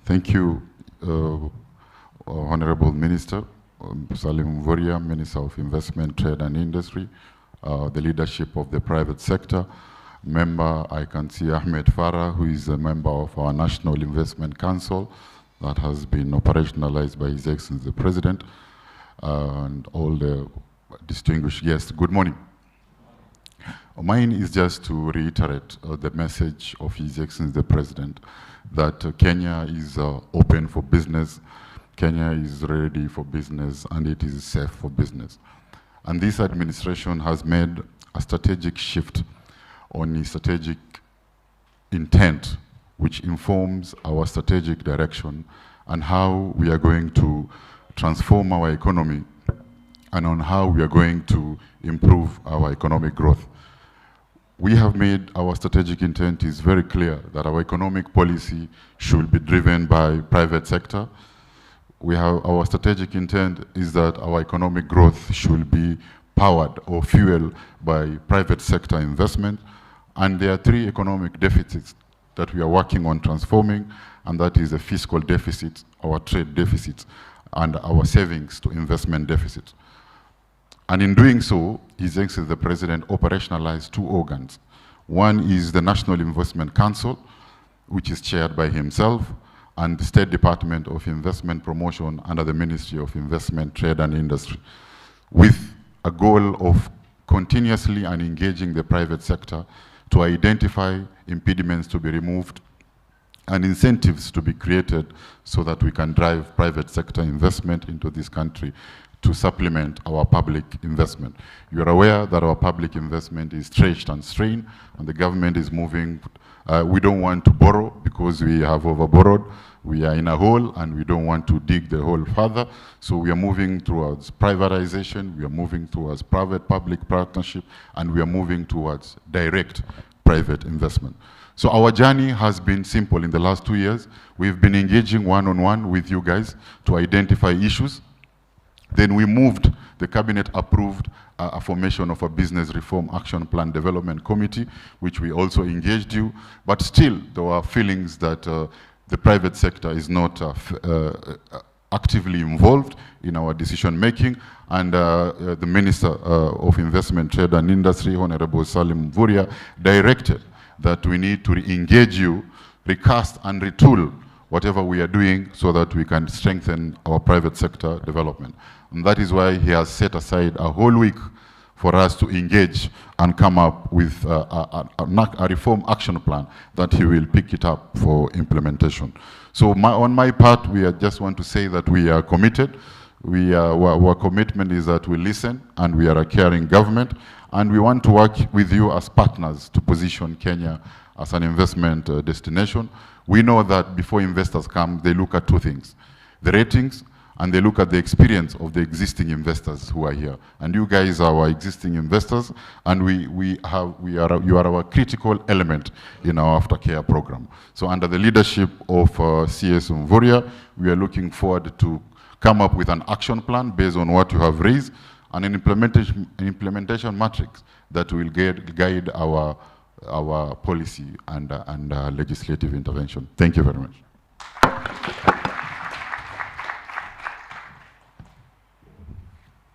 Thank you, Honorable Minister, Salim Vuria, Minister of Investment, Trade and Industry, the leadership of the private sector. Member, I can see Ahmed Farah, who is a member of our National Investment Council that has been operationalized by His Excellency the President, and all the distinguished guests. Good morning. Mine is just to reiterate the message of His Excellency the President that Kenya is open for business, Kenya is ready for business, and it is safe for business. And this administration has made a strategic shift on the strategic intent, which informs our strategic direction and how we are going to transform our economy and on how we are going to improve our economic growth. We have made our strategic intent is very clear that our economic policy should be driven by private sector. Our strategic intent is that our economic growth should be powered or fueled by private sector investment. And there are three economic deficits that we are working on transforming, and that is the fiscal deficit, our trade deficit, and our savings to investment deficit. And in doing so, His Excellency the President operationalized two organs. One is the National Investment Council, which is chaired by himself, and the State Department of Investment Promotion under the Ministry of Investment, Trade and Industry, with a goal of continuously and engaging the private sector to identify impediments to be removed and incentives to be created so that we can drive private sector investment into this country to supplement our public investment. You are aware that our public investment is stretched and strained, and the government is moving. We don't want to borrow because we have overborrowed. We are in a hole and we don't want to dig the hole further. So we are moving towards privatization, we are moving towards private-public partnership, and we are moving towards direct private investment. So our journey has been simple in the last 2 years. We've been engaging one-on-one with you guys to identify issues. Then we moved, the cabinet approved a formation of a business reform action plan development committee, which we also engaged you, but still there were feelings that the private sector is not actively involved in our decision making, and the Minister of Investment, Trade and Industry, Honorable Salim Vuria, directed that we need to engage you, recast and retool whatever we are doing so that we can strengthen our private sector development. And that is why he has set aside a whole week for us to engage and come up with a reform action plan that he will pick it up for implementation. So on my part, we just want to say that we are committed. Our commitment is that we listen and we are a caring government, and we want to work with you as partners to position Kenya as an investment destination. We know that before investors come, they look at two things: the ratings, and they look at the experience of the existing investors who are here. And you guys are our existing investors, and you are our critical element in our aftercare program. So under the leadership of CS Mvuria, we are looking forward to come up with an action plan based on what you have raised, and an implementation matrix that will guide our policy and legislative intervention. Thank you very much.